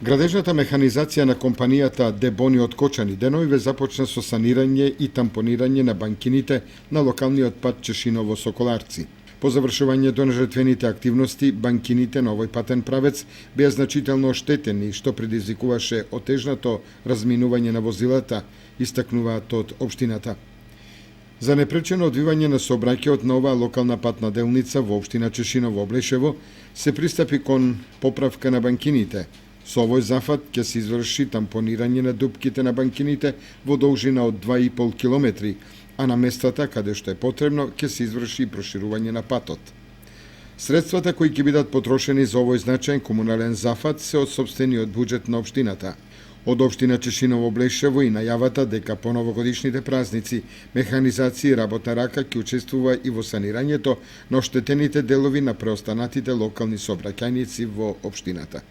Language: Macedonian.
Градежната механизација на компанијата Дебони од Кочани деновиве започна со санирање и тампонирање на банкините на локалниот пат Чешиново-Соколарци. По завршувањето на жртвените активности, банкините на овој патен правец беа значително оштетени, што предизвикуваше отежнато разминување на возилата, истакнуваат од општината. За непречено одвивање на сообраќајот на оваа локална патна делница во општина Чешиново-Облешево се пристапи кон поправка на банкините. Со овој зафат ќе се изврши тампонирање на дупките на банкините во должина од 2,5 километри, а на местата каде што е потребно ќе се изврши и проширување на патот. Средствата кои ќе бидат потрошени за овој значаен комунален зафат се од сопствениот буџет на општината. Од општина Чешиново-Облешево и најавата дека по новогодишните празници механизација и работна рака ќе учествува и во санирањето на оштетените делови на преостанатите локални сообраќајници во општината.